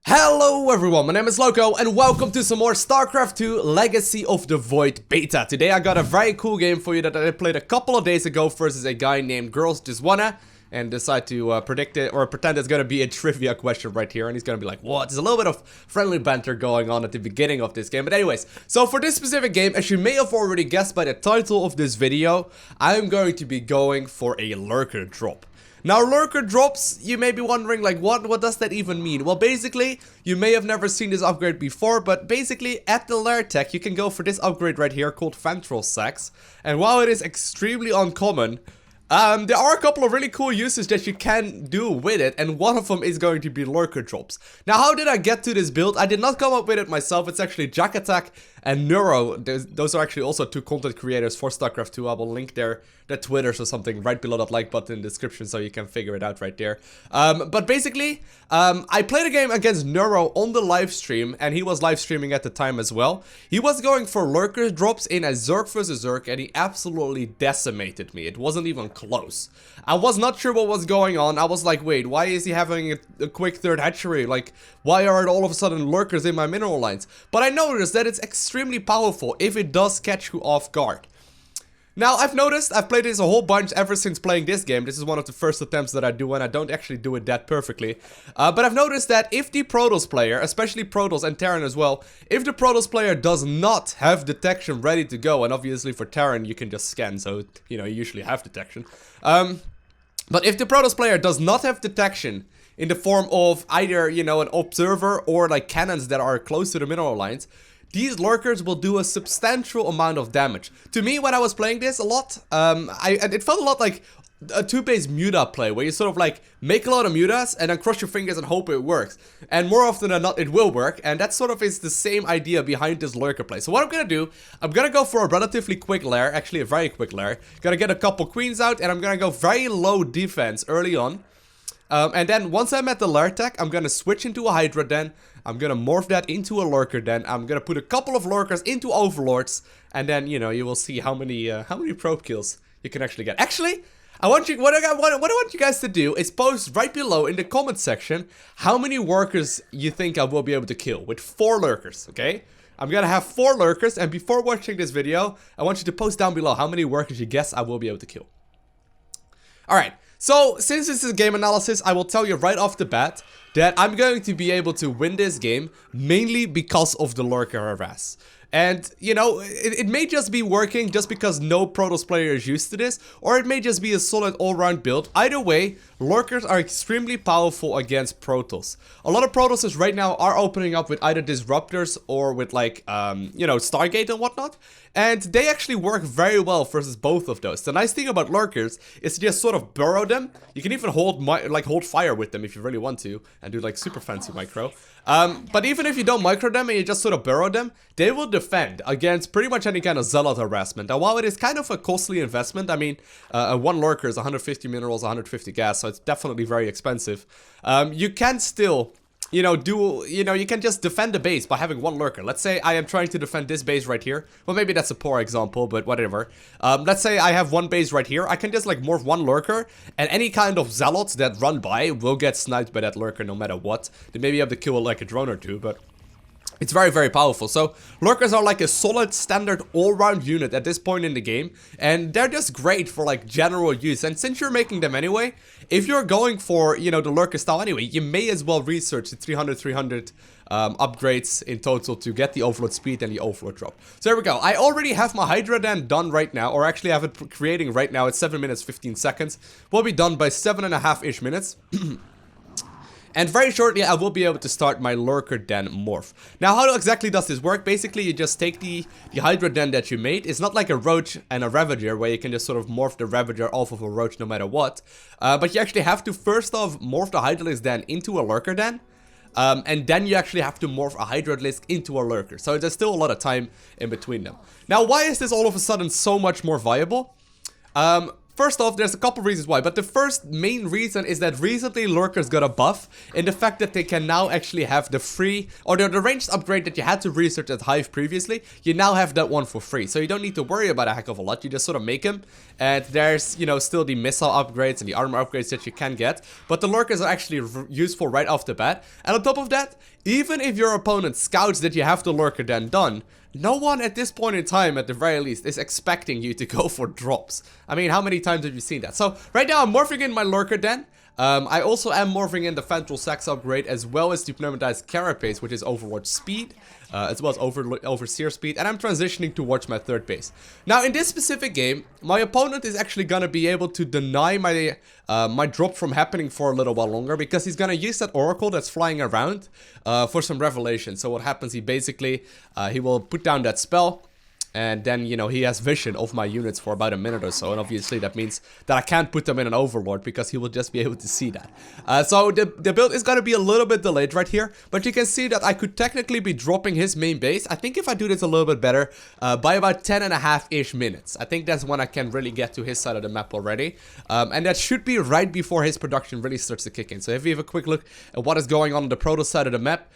Hello everyone, my name is Loko and welcome to some more StarCraft 2 Legacy of the Void beta. Today I got a very cool game for you that I played a couple of days ago versus a guy named Girls Just Wanna, and decide to predict it or pretend it's gonna be a trivia question right here, and he's gonna be like, what? There's a little bit of friendly banter going on at the beginning of this game. But anyways, so for this specific game, as you may have already guessed by the title of this video, I'm going to be going for a Lurker drop. Now, Lurker drops, you may be wondering, like, what does that even mean? Well, basically, you may have never seen this upgrade before, but basically, at the JaKaTaK, you can go for this upgrade right here called Ventral Sacs. And while it is extremely uncommon, there are a couple of really cool uses that you can do with it, and one of them is going to be Lurker drops. Now, how did I get to this build? I did not come up with it myself. It's actually JaKaTaK and Neuro. Those are actually also two content creators for StarCraft 2. I will link their Twitters or something right below that like button in the description so you can figure it out right there. But basically, I played a game against Neuro on the live stream, and he was live streaming at the time as well. He was going for Lurker drops in a Zerg versus Zerg, and he absolutely decimated me. It wasn't even close. I was not sure what was going on. I was like, wait, why is he having a quick third hatchery? Like, why are it all of a sudden Lurkers in my mineral lines? But I noticed that it's extremely powerful if it does catch you off guard. Now, I've noticed, I've played this a whole bunch ever since playing this game. This is one of the first attempts that I do, and I don't actually do it that perfectly. But I've noticed that if the Protoss player, especially Protoss and Terran as well, if the Protoss player does not have detection ready to go, and obviously for Terran you can just scan, so, you know, you usually have detection. But if the Protoss player does not have detection in the form of either, you know, an observer or like cannons that are close to the mineral lines, these Lurkers will do a substantial amount of damage. To me, when I was playing this a lot, it felt a lot like a two-base muta play, where you sort of like make a lot of mutas and then cross your fingers and hope it works. And more often than not, it will work, and that sort of is the same idea behind this Lurker play. So what I'm gonna do, I'm gonna go for a relatively quick lair, actually a very quick lair. Gonna get a couple queens out, and I'm gonna go very low defense early on. And then once I'm at the JaKaTaK, I'm gonna switch into a Hydra den. I'm gonna morph that into a Lurker den. I'm gonna put a couple of Lurkers into Overlords, and then, you know, you will see how many probe kills you can actually get. Actually, what I want you guys to do is post right below in the comment section how many workers you think I will be able to kill with 4 Lurkers, okay? I'm gonna have 4 Lurkers, and before watching this video, I want you to post down below how many workers you guess I will be able to kill. Alright, so since this is game analysis, I will tell you right off the bat that I'm going to be able to win this game mainly because of the Lurker harass. And, you know, it may just be working just because no Protoss player is used to this, or it may just be a solid all-round build. Either way, Lurkers are extremely powerful against Protoss. A lot of Protosses right now are opening up with either Disruptors or with, like, you know, Stargate and whatnot. And they actually work very well versus both of those. The nice thing about Lurkers is to just sort of burrow them. You can even hold fire with them if you really want to, and do like super fancy micro. But even if you don't micro them and you just sort of burrow them, they will defend against pretty much any kind of Zealot harassment. And while it is kind of a costly investment, I mean, one Lurker is 150 minerals, 150 gas, so it's definitely very expensive. You can still, you know, you can just defend the base by having 1 Lurker. Let's say I am trying to defend this base right here. Well, maybe that's a poor example, but whatever. Let's say I have 1 base right here. I can just like morph 1 Lurker, and any kind of Zealots that run by will get sniped by that Lurker no matter what. They may be able to kill like a drone or two, but it's very, very powerful. So, Lurkers are like a solid, standard, all-round unit at this point in the game. And they're just great for, like, general use. And since you're making them anyway, if you're going for, you know, the Lurker style anyway, you may as well research the 300 upgrades in total to get the Overlord speed and the Overlord drop. So, there we go. I already have my Hydra Den done right now, or actually have it creating right now. It's 7 minutes, 15 seconds. Will be done by 7.5-ish minutes. And very shortly, I will be able to start my Lurker Den morph. Now, how exactly does this work? Basically, you just take the Hydra Den that you made. It's not like a Roach and a Ravager, where you can just sort of morph the Ravager off of a Roach no matter what. But you actually have to first off morph the Hydralisk Den into a Lurker Den. And then you actually have to morph a Hydralisk into a Lurker. So there's still a lot of time in between them. Now, why is this all of a sudden so much more viable? first off, there's a couple reasons why, but the first main reason is that recently Lurkers got a buff in the fact that they can now actually have the free, or the ranged upgrade that you had to research at Hive previously. You now have that one for free, so you don't need to worry about a heck of a lot. You just sort of make them, and there's, you know, still the missile upgrades and the armor upgrades that you can get, but the Lurkers are actually useful right off the bat. And on top of that, even if your opponent scouts that you have the Lurker then done, no one at this point in time, at the very least, is expecting you to go for drops. I mean, how many times have you seen that? So, right now I'm morphing in my Lurker den. I also am morphing in the Ventral Sacs upgrade, as well as the pneumatized carapace, which is Overwatch speed, as well as Overseer speed, and I'm transitioning towards my third base. Now, in this specific game, my opponent is actually gonna be able to deny my my drop from happening for a little while longer, because he's gonna use that oracle that's flying around for some revelation. So what happens, he basically, he will put down that spell, and then, you know, he has vision of my units for about a minute or so. And obviously that means that I can't put them in an overlord, because he will just be able to see that. So the build is going to be a little bit delayed right here. But you can see that I could technically be dropping his main base. I think if I do this a little bit better, by about 10.5-ish minutes. I think that's when I can really get to his side of the map already. And that should be right before his production really starts to kick in. So if we have a quick look at what is going on the Protoss side of the map,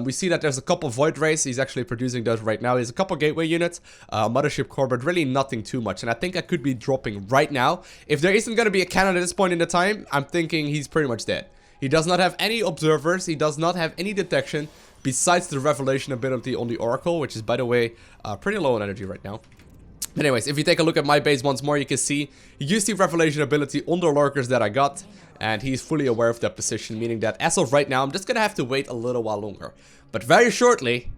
we see that there's a couple Void Rays. He's actually producing those right now. He has a couple Gateway units, Mothership Core, but really nothing too much. And I think I could be dropping right now. If there isn't going to be a cannon at this point in the time, I'm thinking he's pretty much dead. He does not have any observers. He does not have any detection besides the revelation ability on the Oracle, which is, by the way, pretty low on energy right now. Anyways, if you take a look at my base once more, you can see he used the revelation ability on the Lurkers that I got, and he's fully aware of that position, meaning that as of right now, I'm just gonna have to wait a little while longer. But very shortly,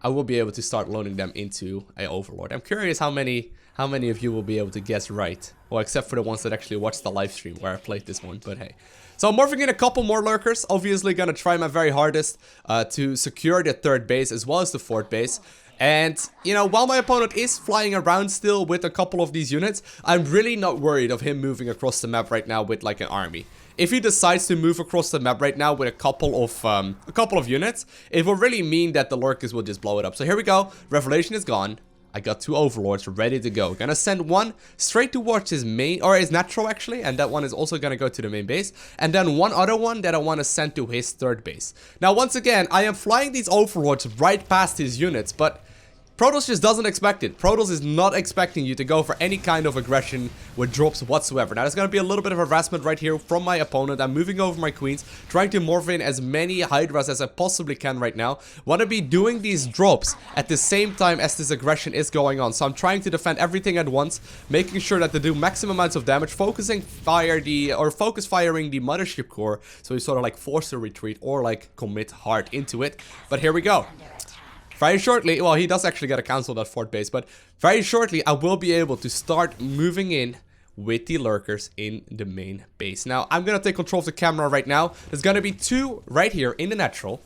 I will be able to start loading them into an Overlord. I'm curious how many of you will be able to guess right. Well, except for the ones that actually watched the live stream where I played this one, but hey. So I'm morphing in a couple more Lurkers, obviously gonna try my very hardest to secure the third base as well as the fourth base. And, you know, while my opponent is flying around still with a couple of these units, I'm really not worried of him moving across the map right now with like an army. If he decides to move across the map right now with a couple of units, it will really mean that the Lurkers will just blow it up. So here we go. Revelation is gone. I got two Overlords ready to go. Gonna send one straight towards his main, or his natural actually, and that one is also gonna go to the main base. And then one other one that I want to send to his third base. Now, once again, I am flying these Overlords right past his units, but Protoss just doesn't expect it. Protoss is not expecting you to go for any kind of aggression with drops whatsoever. Now, there's going to be a little bit of harassment right here from my opponent. I'm moving over my queens, trying to morph in as many Hydras as I possibly can right now. Want to be doing these drops at the same time as this aggression is going on. So I'm trying to defend everything at once, making sure that they do maximum amounts of damage, focus firing the Mothership Core, so you sort of like force a retreat or like commit hard into it. But here we go. Very shortly, well, he does actually get a cancel that fourth base, but very shortly I will be able to start moving in with the Lurkers in the main base. Now, I'm going to take control of the camera right now. There's going to be two right here in the natural.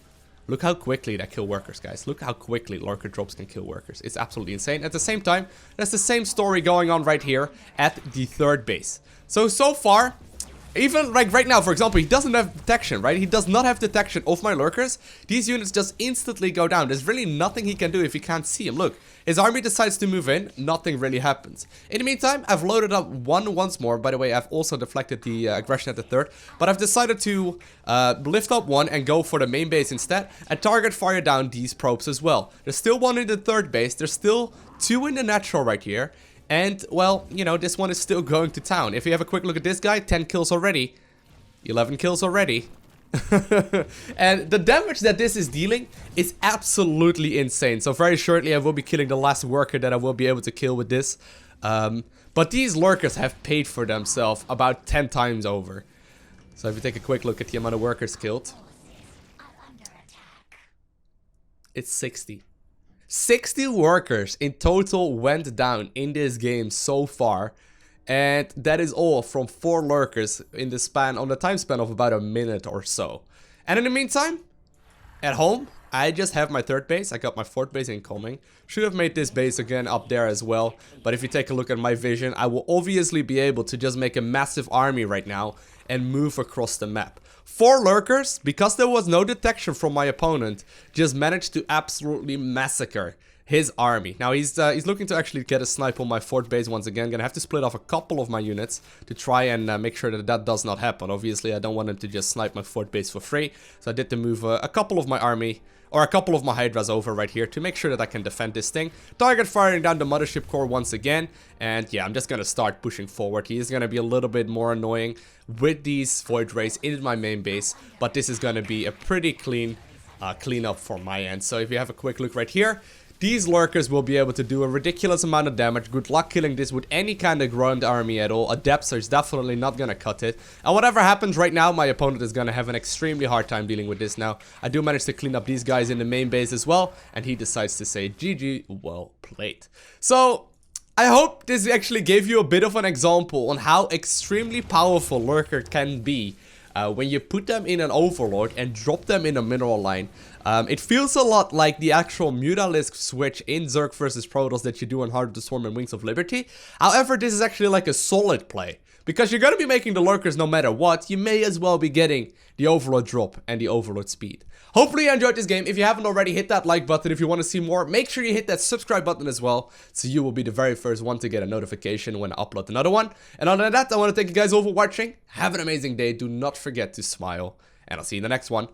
Look how quickly that kill workers, guys. Look how quickly Lurker drops can kill workers. It's absolutely insane. At the same time, there's the same story going on right here at the third base. So far, even like right now, for example, he doesn't have detection, right? He does not have detection of my Lurkers. These units just instantly go down. There's really nothing he can do if he can't see him. Look, his army decides to move in. Nothing really happens. In the meantime, I've loaded up once more. By the way, I've also deflected the aggression at the third. But I've decided to lift up one and go for the main base instead. And target fire down these probes as well. There's still one in the third base. There's still two in the natural right here. And, well, you know, this one is still going to town. If you have a quick look at this guy, 10 kills already. 11 kills already. And the damage that this is dealing is absolutely insane. So very shortly I will be killing the last worker that I will be able to kill with this. But these Lurkers have paid for themselves about 10 times over. So if you take a quick look at the amount of workers killed, it's 60. 60 workers in total went down in this game so far, and that is all from 4 Lurkers in the span, on the time span of about a minute or so. And in the meantime, at home, I just have my third base. I got my fourth base incoming. Should have made this base again up there as well, but if you take a look at my vision, I will obviously be able to just make a massive army right now and move across the map. 4 Lurkers, because there was no detection from my opponent, just managed to absolutely massacre his army. Now he's looking to actually get a snipe on my fort base once again. Gonna have to split off a couple of my units to try and make sure that that does not happen. Obviously, I don't want him to just snipe my fort base for free. So I did to move a couple of my army, or a couple of my hydras over right here to make sure that I can defend this thing. Target firing down the mothership core once again. And yeah, I'm just gonna start pushing forward. He is gonna be a little bit more annoying with these void rays in my main base, but this is gonna be a pretty clean up for my end. So if you have a quick look right here, these lurkers will be able to do a ridiculous amount of damage. Good luck killing this with any kind of ground army at all. Adepts is definitely not gonna cut it. And whatever happens right now, my opponent is gonna have an extremely hard time dealing with this now. I do manage to clean up these guys in the main base as well, and he decides to say, GG, well played. So I hope this actually gave you a bit of an example on how extremely powerful Lurker can be when you put them in an overlord and drop them in a mineral line. It feels a lot like the actual Mutalisk switch in Zerg versus Protoss that you do in Heart of the Storm and Wings of Liberty. However, this is actually like a solid play, because you're going to be making the Lurkers no matter what. You may as well be getting the Overlord drop and the Overlord speed. Hopefully you enjoyed this game. If you haven't already, hit that like button. If you want to see more, make sure you hit that subscribe button as well, so you will be the very first one to get a notification when I upload another one. And other than that, I want to thank you guys all for watching. Have an amazing day. Do not forget to smile, and I'll see you in the next one.